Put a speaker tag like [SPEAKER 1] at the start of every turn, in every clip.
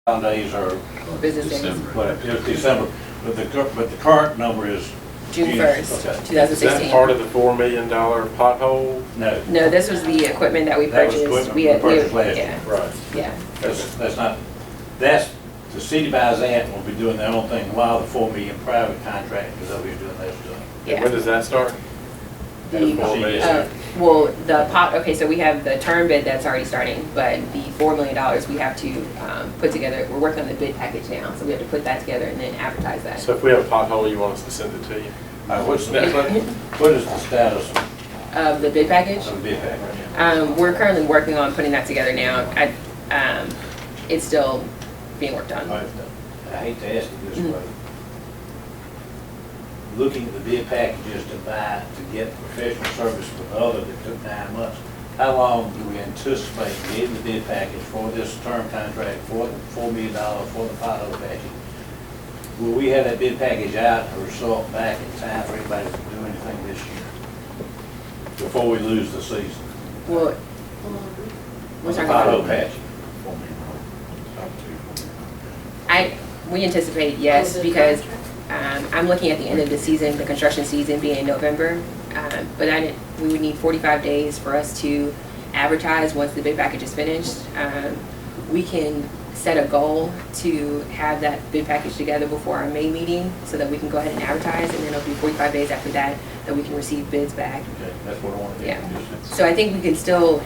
[SPEAKER 1] Days are
[SPEAKER 2] business days.
[SPEAKER 1] whatever, it's December, but the current number is
[SPEAKER 2] June 1st,
[SPEAKER 1] Okay.
[SPEAKER 2] 2016.
[SPEAKER 3] Is that part of the $4 million pothole?
[SPEAKER 1] No.
[SPEAKER 2] No, this was the equipment that we
[SPEAKER 1] That was
[SPEAKER 2] purchased.
[SPEAKER 1] equipment we purchased last
[SPEAKER 2] yeah,
[SPEAKER 1] year.
[SPEAKER 3] Right.
[SPEAKER 2] yeah.
[SPEAKER 1] That's not, the city buys that, and we'll be doing their own thing while the $4 million private contract is over here doing their stuff.
[SPEAKER 2] Yeah.
[SPEAKER 3] And when does that start?
[SPEAKER 2] Well, the okay, so we have the term bid that's already starting, but the $4 million we have to put together. We're working on the bid package now, so we have to put that together and then advertise that.
[SPEAKER 3] So if we have a pothole, you want us to send it to you?
[SPEAKER 1] What is the status
[SPEAKER 2] Of the bid package?
[SPEAKER 1] of the bid package?
[SPEAKER 2] We're currently working on putting that together now. It's still being worked on.
[SPEAKER 1] I hate to ask it this way. Looking at the bid packages to get professional service for the other that took 9 months, how long do we anticipate getting the bid package for this term contract, for the $4 million, for the pothole package? Will we have that bid package out or result back in time for anybody to do anything this year before we lose the season?
[SPEAKER 2] Well,
[SPEAKER 1] The pothole patch.
[SPEAKER 2] we anticipate yes, because I'm looking at the end of the season, the construction season being in November, but we would need 45 days for us to advertise once the bid package is finished. We can set a goal to have that bid package together before our May meeting so that we can go ahead and advertise, and then it'll be 45 days after that that we can receive bids back.
[SPEAKER 1] Okay, that's what I want to do.
[SPEAKER 2] Yeah. So I think we can still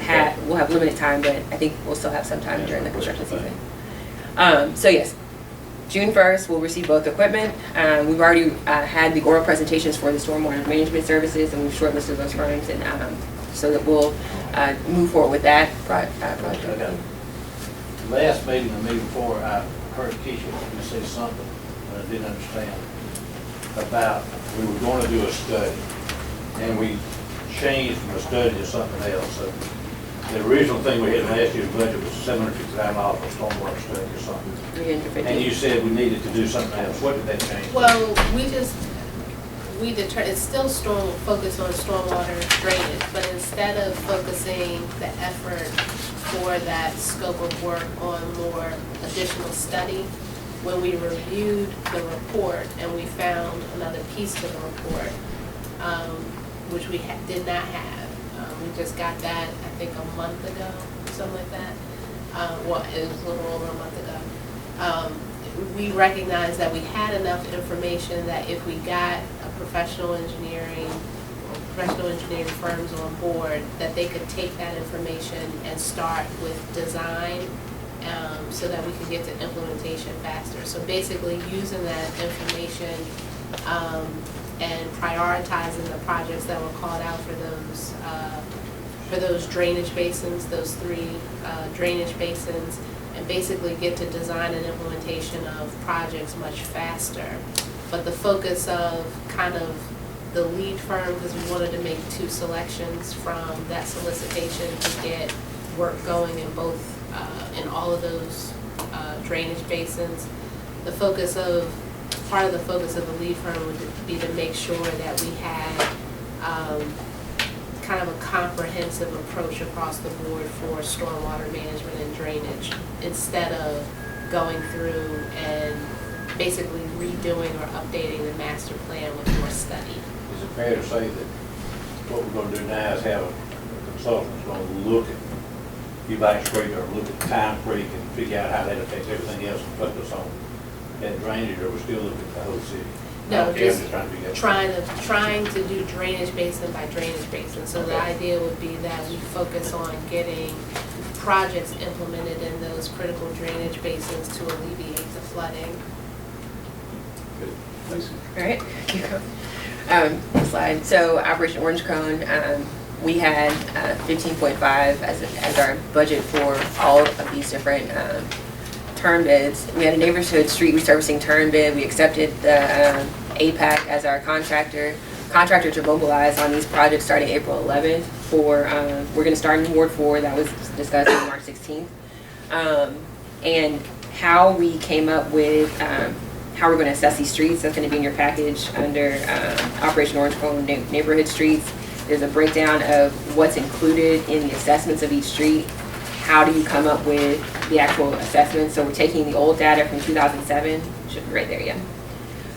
[SPEAKER 2] we'll have limited time, but I think we'll still have some time during the construction season. So yes, June 1st, we'll receive both equipment. We've already had the oral presentations for the stormwater management services, and we've shortlisted those firms, and so that we'll move forward with that project.
[SPEAKER 1] Okay. Last meeting, the meeting before, I heard Keisha say something that I didn't understand about, we were going to do a study, and we changed from a study to something else. So the original thing we had in last year's budget was $750,000 for stormwater study or something.
[SPEAKER 2] 350.
[SPEAKER 1] And you said we needed to do something else. What did that change?
[SPEAKER 4] Well, we determined, it's still focused on stormwater drainage, but instead of focusing the effort for that scope of work on more additional study, when we reviewed the report and we found another piece to the report, which we did not have. We just got that, I think, a month ago, something like that. Well, it was a little over a month ago. We recognized that we had enough information that if we got a professional engineering firms on board, that they could take that information and start with design so that we could get to implementation faster. So basically using that information and prioritizing the projects that were called out for those drainage basins, those 3 drainage basins, and basically get to design and implementation of projects much faster. But the focus of kind of the lead firm, because we wanted to make 2 selections from that solicitation to get work going in in all of those drainage basins. Part of the focus of the lead firm would be to make sure that we had kind of a comprehensive approach across the board for stormwater management and drainage, instead of going through and basically redoing or updating the master plan with more study.
[SPEAKER 1] Is it fair to say that what we're going to do now is have a consultant who's going to look at Eubanks Creek or look at Time Creek and figure out how that affects everything else and focus on that drainage, or we're still looking at the whole city?
[SPEAKER 4] No, just
[SPEAKER 1] trying
[SPEAKER 4] trying to do drainage basin by drainage basin. So the idea would be that we focus on getting projects implemented in those critical drainage basins to alleviate the flooding.
[SPEAKER 1] Good. Thanks.
[SPEAKER 2] All right, you go. Next slide. So Operation Orange Cone, we had 15.5 as our budget for all of these different term bids. We had a neighborhood street resurfacing term bid. We accepted the APAC as our contractor. Contractors are mobilized on these projects starting April 11th. We're going to start in Ward 4. That was discussed on March 16th. And how we came up with how we're going to assess these streets, that's going to be in your package under Operation Orange Cone neighborhood streets. There's a breakdown of what's included in the assessments of each street, how do you come up with the actual assessment. So we're taking the old data from 2007, should be right there, yeah.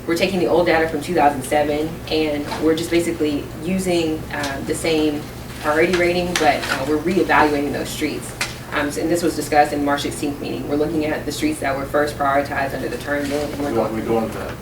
[SPEAKER 2] We're taking the old data from 2007 and we're just basically using the same priority rating, but we're reevaluating those streets. And this was discussed in the March 16th meeting. We're looking at the streets that were first prioritized under the term bid. And
[SPEAKER 1] We're doing the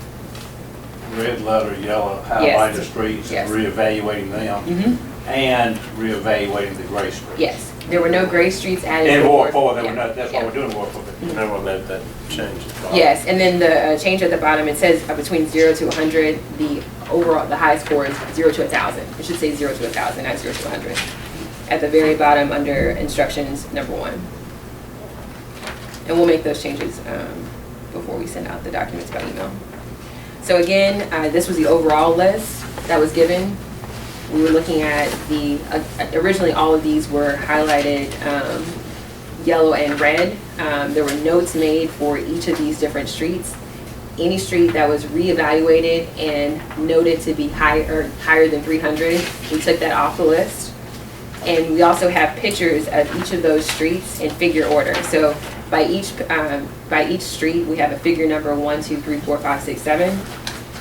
[SPEAKER 1] red letter, yellow, highlighted streets,
[SPEAKER 2] Yes.
[SPEAKER 1] reevaluating them, and reevaluating the gray streets.
[SPEAKER 2] Yes, there were no gray streets added.
[SPEAKER 1] In
[SPEAKER 2] to
[SPEAKER 1] Ward
[SPEAKER 2] Ward
[SPEAKER 1] 4, they were
[SPEAKER 2] yeah.
[SPEAKER 1] not, that's why
[SPEAKER 2] Yeah.
[SPEAKER 1] we're doing Ward 4. but
[SPEAKER 3] No one made that change.
[SPEAKER 2] Yes, and then the change at the bottom, it says between 0 to 100, the overall, the highest score is 0 to 1,000. It should say 0 to 1,000, not 0 to 100. At the very bottom, under instructions, number 1. And we'll make those changes before we send out the documents by email. So again, this was the overall list that was given. We were looking at the, originally all of these were highlighted yellow and red. There were notes made for each of these different streets. Any street that was reevaluated and noted to be higher than 300, we took that off the list. And we also have pictures of each of those streets in figure order. So by each street, we have a figure number 1, 2, 3, 4, 5, 6, 7.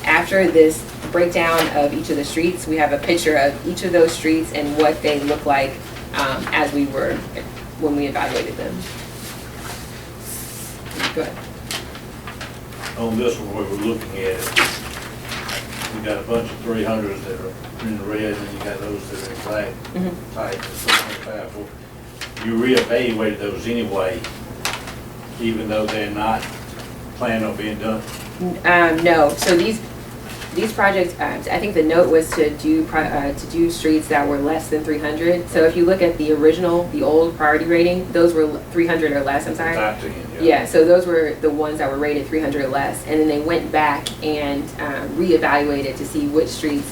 [SPEAKER 2] After this breakdown of each of the streets, we have a picture of each of those streets and what they look like when we evaluated them. Go ahead.
[SPEAKER 1] On this one, we were looking at it, we got a bunch of 300s that are in the red, and you got those that are in black, type, and 425. Well, you reevaluated those anyway, even though they're not planning on being done.
[SPEAKER 2] No, so these projects, I think the note was to do streets that were less than 300. So if you look at the original, the old priority rating, those were 300 or less, I'm sorry.
[SPEAKER 1] Top 10,
[SPEAKER 2] Yeah, so those were the ones that were rated 300 or less. And then they went back and reevaluated to see which streets,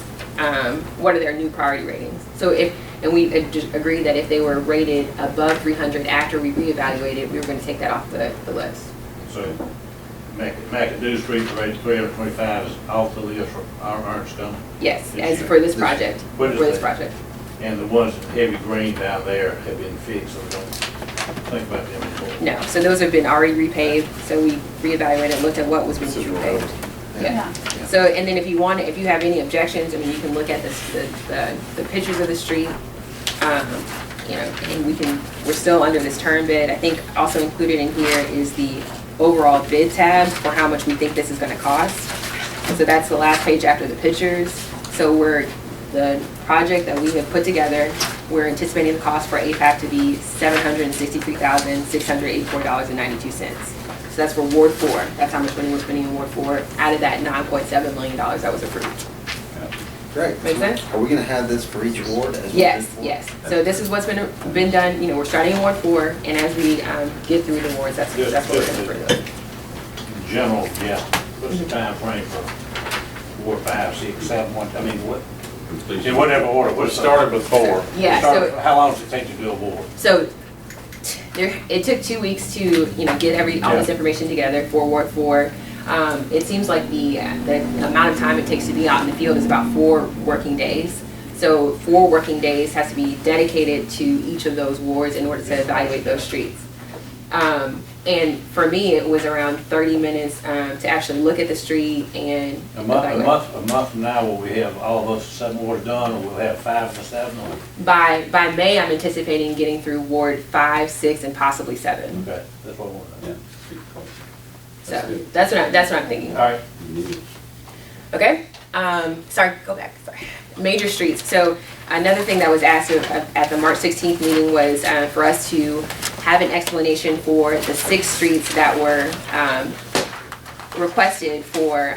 [SPEAKER 2] what are their new priority ratings. So and we just agreed that if they were rated above 300 after we reevaluated, we were going to take that off the list.
[SPEAKER 1] So McAdoo Street rated 325 is off the list for our Ernstone.
[SPEAKER 2] Yes,
[SPEAKER 1] This
[SPEAKER 2] as
[SPEAKER 1] year.
[SPEAKER 2] for this project,
[SPEAKER 1] What
[SPEAKER 2] for
[SPEAKER 1] is
[SPEAKER 2] this
[SPEAKER 1] that?
[SPEAKER 2] project.
[SPEAKER 1] And the ones in heavy green down there have been fixed, so we don't think about them anymore.
[SPEAKER 2] No, so those have been already repaved, so we reevaluated, looked at what was being
[SPEAKER 3] This is
[SPEAKER 2] repaved.
[SPEAKER 5] Yeah.
[SPEAKER 2] So, and then if you have any objections, I mean, you can look at the pictures of the street, you know, and we're still under this term bid. I think also included in here is the overall bid tab for how much we think this is gonna cost. So that's the last page after the pictures. So the project that we have put together, we're anticipating the cost for APAC to be $763,684.92. So that's for Ward 4. That's how much money we're spending in Ward 4, out of that $9.7 million that was approved.
[SPEAKER 5] Great.
[SPEAKER 2] Make sense?
[SPEAKER 5] Are we gonna have this for each ward as we
[SPEAKER 2] Yes,
[SPEAKER 5] move forward?
[SPEAKER 2] yes. So this is what's been done, you know, we're starting in Ward 4, and as we get through the wards, that's what we're gonna do.
[SPEAKER 1] In general, yeah, what's the time frame for Ward 5, 6, 7, 1, I mean, what, in whatever order,
[SPEAKER 3] We
[SPEAKER 1] what's
[SPEAKER 3] started with 4.
[SPEAKER 2] Yeah, so,
[SPEAKER 1] How long does it take to do a ward?
[SPEAKER 2] so it took 2 weeks to, you know, get all this information together for Ward 4. It seems like the amount of time it takes to be out in the field is about 4 working days. So 4 working days has to be dedicated to each of those wards in order to evaluate those streets. And for me, it was around 30 minutes to actually look at the street and
[SPEAKER 1] A
[SPEAKER 2] evaluate.
[SPEAKER 1] month from now, will we have all those 7 wards done, or we'll have 5 to 7, or?
[SPEAKER 2] By May, I'm anticipating getting through Ward 5, 6, and possibly 7.
[SPEAKER 1] Okay, that's what I want to know.
[SPEAKER 2] So that's what I'm thinking.
[SPEAKER 1] All right.
[SPEAKER 2] Okay, sorry, go back, sorry. Major streets. So another thing that was asked at the March 16th meeting was for us to have an explanation for the 6 streets that were requested for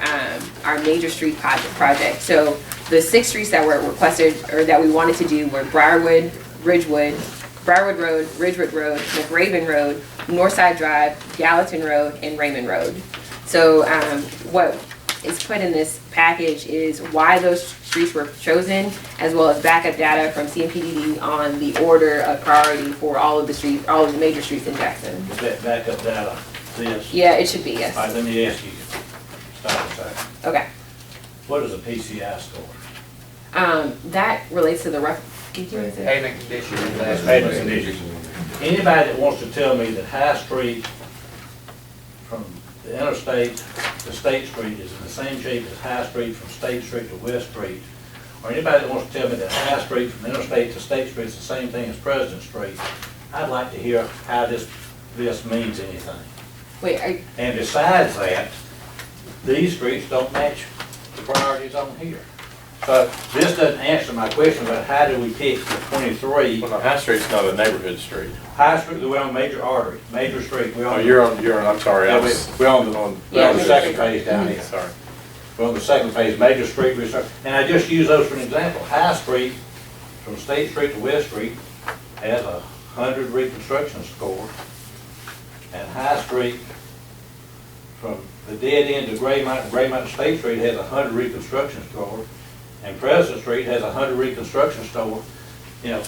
[SPEAKER 2] our major street project. So the 6 streets that were requested, or that we wanted to do, were Briarwood Road, Ridgewood Road, McRaven Road, Northside Drive, Gallatin Road, and Raymond Road. So what is put in this package is why those streets were chosen, as well as backup data from CMPDD on the order of priority for all of the major streets in Jackson.
[SPEAKER 1] Is that backup data, this?
[SPEAKER 2] Yeah, it should be, yes.
[SPEAKER 1] All right, let me ask you, stop a second.
[SPEAKER 2] Okay.
[SPEAKER 1] What is a PCI score?
[SPEAKER 2] That relates to the rough. Did you say?
[SPEAKER 6] Payment conditions.
[SPEAKER 1] Payment conditions. Anybody that wants to tell me that High Street from the interstate to State Street is in the same shape as High Street from State Street to West Street, or anybody that wants to tell me that High Street from interstate to State Street is the same thing as President Street, I'd like to hear how this means anything.
[SPEAKER 2] Wait,
[SPEAKER 1] And besides that, these streets don't match the priorities on here. So this doesn't answer my question about how do we pick the 23.
[SPEAKER 3] Well, no, High Street's not a neighborhood street.
[SPEAKER 1] High Street, we're on major artery, major street. We're
[SPEAKER 3] Oh,
[SPEAKER 1] on,
[SPEAKER 3] you're on, I'm sorry, I
[SPEAKER 1] yeah,
[SPEAKER 3] was,
[SPEAKER 1] we're on the
[SPEAKER 2] Yeah,
[SPEAKER 1] second page down here.
[SPEAKER 3] sorry.
[SPEAKER 1] We're on the second page, major street research. And I just use those for an example. High Street from State Street to West Street has 100 reconstruction score. And High Street from the dead end to Gray Mountain State Street has 100 reconstruction score. And President Street has 100 reconstruction store. You know,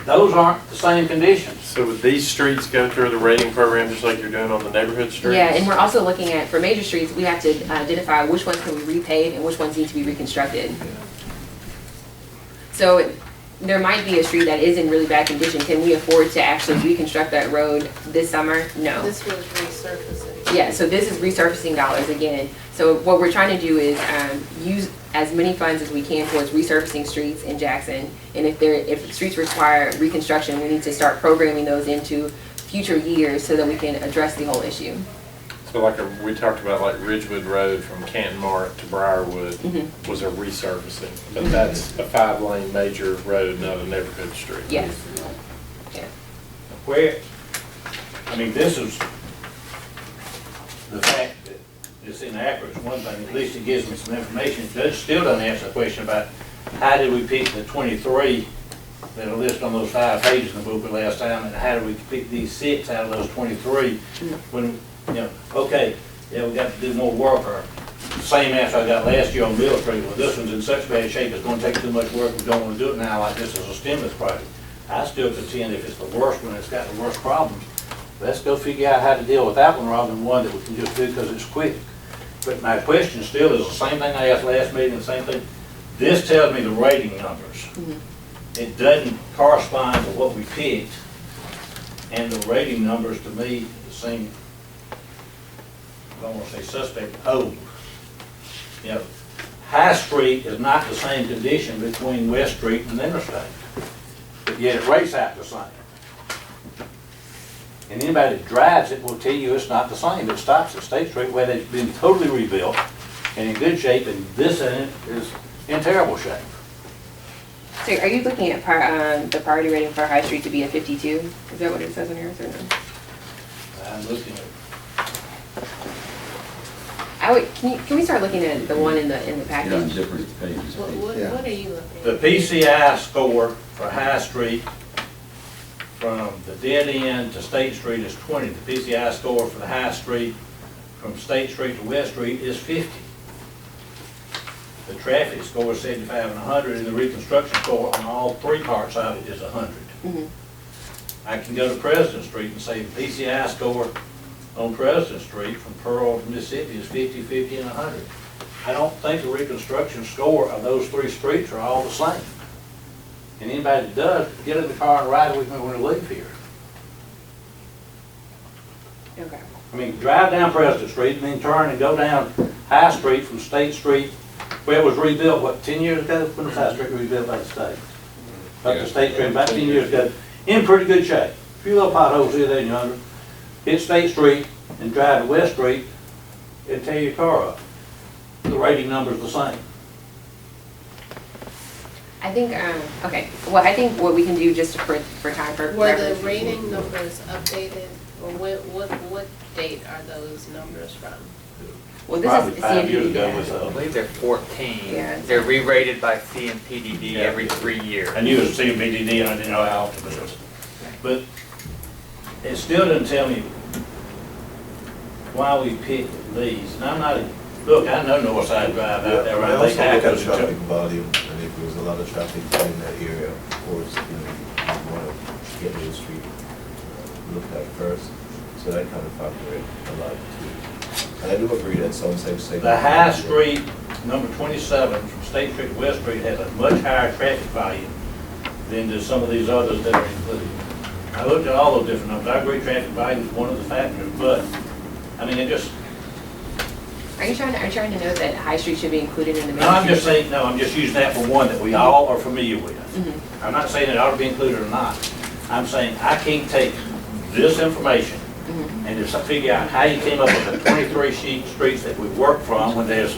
[SPEAKER 1] those aren't the same conditions.
[SPEAKER 3] So would these streets go through the rating program just like you're doing on the neighborhood streets?
[SPEAKER 2] yeah, and we're also looking at, for major streets, we have to identify which ones can we repave and which ones need to be reconstructed. So there might be a street that is in really bad condition. Can we afford to actually reconstruct that road this summer? No.
[SPEAKER 4] This was resurfacing.
[SPEAKER 2] Yeah, so this is resurfacing dollars again. So what we're trying to do is use as many funds as we can towards resurfacing streets in Jackson. And if streets require reconstruction, we need to start programming those into future years so that we can address the whole issue.
[SPEAKER 3] So like we talked about like Ridgewood Road from Canton Mart to Briarwood was a resurfacing. But that's a 5-lane major road, not a neighborhood street.
[SPEAKER 2] Yes. Yeah.
[SPEAKER 1] Where, I mean, this is the fact that it's inaccurate is one thing. At least it gives me some information. It still doesn't answer the question about how did we pick the 23 that are listed on those 5 pages in the book last time, and how did we pick these 6 out of those 23 when, you know, okay, yeah, we got to do more work, or same answer I got last year on Mill Street. Well, this one's in such bad shape, it's going to take too much work, we don't want to do it now like this is a stimulus project. I still contend if it's the worst one, it's got the worst problems, let's go figure out how to deal with that one rather than one that we can just do because it's quick. But my question still is the same thing I asked last meeting, the same thing. This tells me the rating numbers. It doesn't correspond to what we picked, and the rating numbers to me seem, I don't want to say suspect, old. You know, High Street is not the same condition between West Street and Interstate, but yet it rates out the same. And anybody that drives it will tell you it's not the same. It stops at State Street where they've been totally rebuilt and in good shape, and this end is in terrible shape.
[SPEAKER 2] So are you looking at the priority rating for High Street to be a 52? Is that what it says on yours or no?
[SPEAKER 1] I'm looking at,
[SPEAKER 2] Can we start looking at the one in the
[SPEAKER 6] Yeah,
[SPEAKER 2] package?
[SPEAKER 6] different pages.
[SPEAKER 4] What
[SPEAKER 5] Yeah.
[SPEAKER 4] are you looking
[SPEAKER 1] the
[SPEAKER 4] at?
[SPEAKER 1] PCI score for High Street from the dead end to State Street is 20. The PCI score for the High Street from State Street to West Street is 50. The traffic score is 75 and 100, and the reconstruction score on all 3 parts of it is 100. I can go to President Street and say the PCI score on President Street from Pearl to Mississippi is 50, 50, and 100. I don't think the reconstruction score of those 3 streets are all the same. And anybody that does, get in the car and ride with me when we leave here.
[SPEAKER 2] Okay.
[SPEAKER 1] I mean, drive down President Street and then turn and go down High Street from State Street, where it was rebuilt, what, 10 years ago? When was High Street rebuilt by the state? Up to State Street, about 10 years ago, in pretty good shape. A few little potholes here, there, and yonder. Hit State Street and drive to West Street and tear your car up. The rating number's the same.
[SPEAKER 2] I think, okay, well, I think what we can do just for time purposes.
[SPEAKER 4] Were the rating numbers updated, or what date are those numbers from?
[SPEAKER 2] Well, this
[SPEAKER 1] Probably
[SPEAKER 2] is
[SPEAKER 1] 5 years ago
[SPEAKER 2] CMPD.
[SPEAKER 1] with
[SPEAKER 7] I believe they're 14.
[SPEAKER 2] Yeah.
[SPEAKER 7] They're re-rated by CMPDD every 3 years.
[SPEAKER 1] I knew it was CMPDD and I didn't know how often it was. But it still doesn't tell me why we picked these. And I'm not, look, I know Northside Drive out there,
[SPEAKER 8] I
[SPEAKER 1] right?
[SPEAKER 8] also
[SPEAKER 1] They
[SPEAKER 8] look at
[SPEAKER 1] have
[SPEAKER 8] traffic volume, and if there was a lot of traffic in that area, of course, you know, you want to get Main Street looked at first, so that kind of factor in a lot too. And I do agree that some say.
[SPEAKER 1] The High Street, number 27, from State Street to West Street, has a much higher traffic volume than do some of these others that are included. I looked at all those different numbers. I agree traffic volume is one of the factors, but, I mean, it just,
[SPEAKER 2] Are you trying to know that High Street should be included in the main
[SPEAKER 1] no, I'm just
[SPEAKER 2] street?
[SPEAKER 1] saying, no, I'm just using that for one that we all are familiar with.
[SPEAKER 2] Mhm.
[SPEAKER 1] I'm not saying it ought to be included or not. I'm saying I can't take this information
[SPEAKER 2] Mhm.
[SPEAKER 1] and just figure out how you came up with the 23 streets that we work from when there's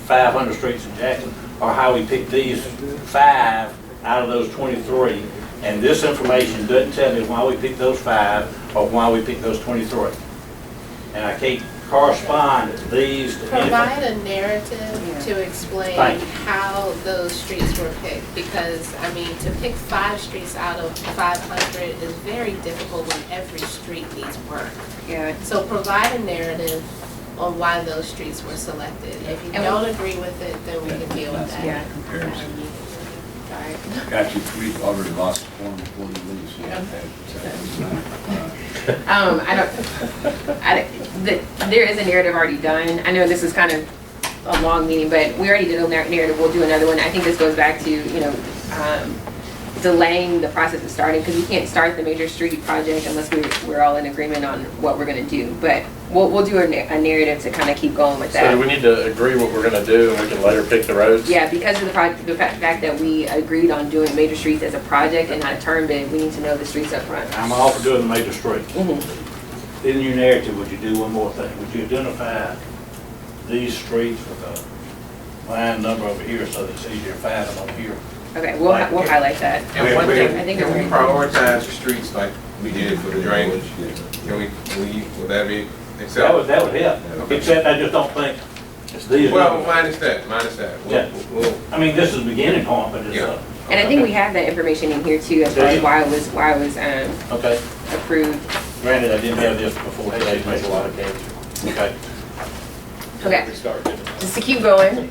[SPEAKER 1] 500 streets in Jackson, or how we picked these 5 out of those 23. And this information doesn't tell me why we picked those 5 or why we picked those 23. And I can't correspond these to anything.
[SPEAKER 4] Provide a narrative to explain
[SPEAKER 1] Thank you.
[SPEAKER 4] how those streets were picked, because, I mean, to pick 5 streets out of 500 is very difficult when every street needs work.
[SPEAKER 2] Yeah.
[SPEAKER 4] So provide a narrative on why those streets were selected. If you
[SPEAKER 2] And
[SPEAKER 4] don't agree with it, then we can deal with that.
[SPEAKER 2] Yeah.
[SPEAKER 6] Comparison.
[SPEAKER 2] Sorry.
[SPEAKER 6] Got you, we've already lost the form before you leave, so you have to
[SPEAKER 2] There is a narrative already done. I know this is kind of a long meeting, but we already did a narrative. We'll do another one. I think this goes back to, delaying the process of starting, because we can't start the major street project unless we're all in agreement on what we're gonna do. But we'll do a narrative to kind of keep going with that.
[SPEAKER 3] So do we need to agree what we're gonna do and we can later pick the roads?
[SPEAKER 2] Yeah, because of the fact that we agreed on doing major streets as a project and not a term bid, we need to know the streets up front.
[SPEAKER 1] I'm all for doing the major streets.
[SPEAKER 2] Mhm.
[SPEAKER 1] In your narrative, would you do one more thing? Would you identify these streets with a line number over here so that it's easier to find them over here?
[SPEAKER 2] Okay, we'll highlight that.
[SPEAKER 7] And one
[SPEAKER 2] I
[SPEAKER 7] thing,
[SPEAKER 2] think
[SPEAKER 9] Can we
[SPEAKER 2] we're-
[SPEAKER 9] prioritize the streets like we did for the drainage? Can we, would that be acceptable?
[SPEAKER 1] That would help,
[SPEAKER 9] Okay.
[SPEAKER 1] except I just don't think it's these.
[SPEAKER 9] Well,
[SPEAKER 1] numbers.
[SPEAKER 9] minus that.
[SPEAKER 1] Yeah.
[SPEAKER 9] We'll,
[SPEAKER 1] I mean, this is the beginning point, but it's,
[SPEAKER 9] Yeah.
[SPEAKER 2] And I think we have that information in here too, as far as why it was
[SPEAKER 1] okay.
[SPEAKER 2] approved.
[SPEAKER 1] Granted, I didn't have this before
[SPEAKER 3] They
[SPEAKER 1] today's
[SPEAKER 3] make a lot of
[SPEAKER 1] meeting.
[SPEAKER 3] games.
[SPEAKER 1] Okay.
[SPEAKER 2] Okay,
[SPEAKER 3] We started.
[SPEAKER 2] just to keep going.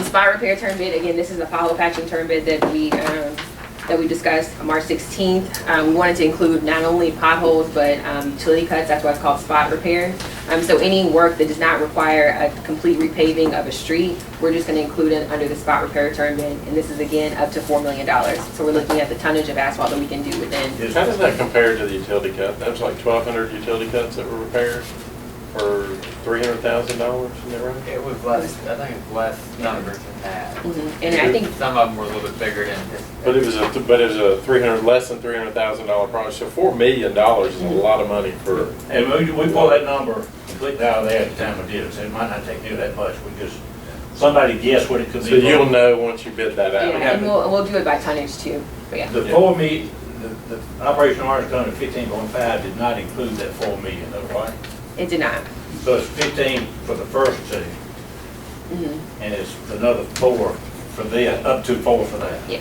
[SPEAKER 2] Spot repair term bid, again, this is a follow patching term bid that we discussed on March 16th. We wanted to include not only potholes, but utility cuts, that's why it's called spot repair. So any work that does not require a complete repaving of a street, we're just gonna include it under the spot repair term bid, and this is again up to $4 million. So we're looking at the tonnage of asphalt that we can do within.
[SPEAKER 3] How does that compare to the utility cut? That was like 1,200 utility cuts that were repaired for $300,000, isn't that right?
[SPEAKER 7] it was less, I think it's less numbers than that.
[SPEAKER 2] And I think,
[SPEAKER 7] Some of them were a little bit bigger than this.
[SPEAKER 3] But it was a less than $300,000 project, so $4 million is a lot of money for.
[SPEAKER 1] And we pulled that number completely out of there at the time we did it, so it might not take near that much. We just, somebody guessed what it could be.
[SPEAKER 3] So you'll know once you bid that
[SPEAKER 2] yeah,
[SPEAKER 3] out.
[SPEAKER 2] and we'll do it by tonnage too, but yeah.
[SPEAKER 1] The 4 million, the Operation Orange County 15.5 did not include that 4 million though, right?
[SPEAKER 2] It did not.
[SPEAKER 1] So it's 15 for the first two,
[SPEAKER 2] Mhm.
[SPEAKER 1] and it's another 4 for that, up to 4 for that.
[SPEAKER 2] Yeah.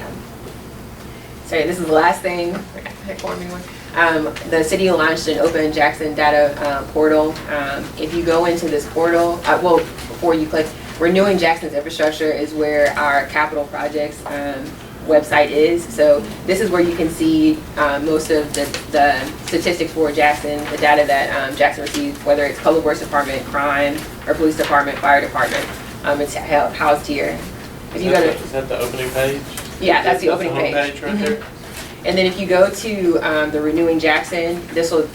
[SPEAKER 2] Sorry, this is the last thing. The city launched an open Jackson data portal. If you go into this portal, well, before you click, renewing Jackson's infrastructure is where our capital projects website is. So this is where you can see most of the statistics for Jackson, the data that Jackson receives, whether it's public works department, crime, or police department, fire department. It's housed here. If you go to,
[SPEAKER 3] Is that the opening page?
[SPEAKER 2] yeah, that's the opening page.
[SPEAKER 3] Homepage right there?
[SPEAKER 2] And then if you go to the Renewing Jackson, this will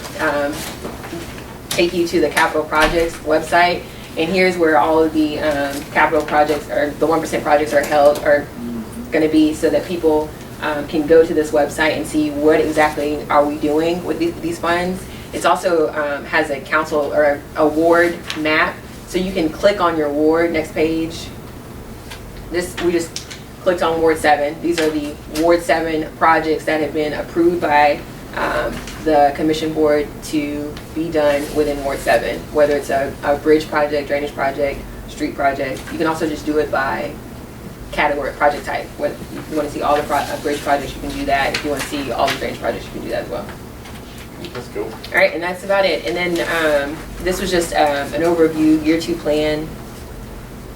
[SPEAKER 2] take you to the capital projects website. And here's where all of the capital projects, or the 1% projects are gonna be, so that people can go to this website and see what exactly are we doing with these funds. It's also has a council or a ward map, so you can click on your ward. Next page. We just clicked on Ward 7. These are the Ward 7 projects that have been approved by the commission board to be done within Ward 7, whether it's a bridge project, drainage project, street project. You can also just do it by category, project type. If you want to see all the bridge projects, you can do that. If you want to see all the drainage projects, you can do that as well.
[SPEAKER 3] That's cool.
[SPEAKER 2] All right, and that's about it. And then this was just an overview, year 2 plan,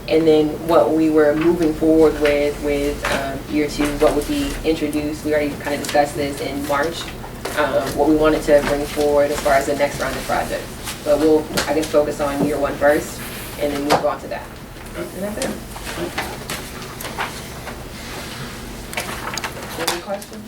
[SPEAKER 2] and then what we were moving forward with year 2, what would be introduced. We already kind of discussed this in March, what we wanted to bring forward as far as the next round of projects. But we'll, I guess, focus on year 1 first, and then move on to that. And that's it. Any questions?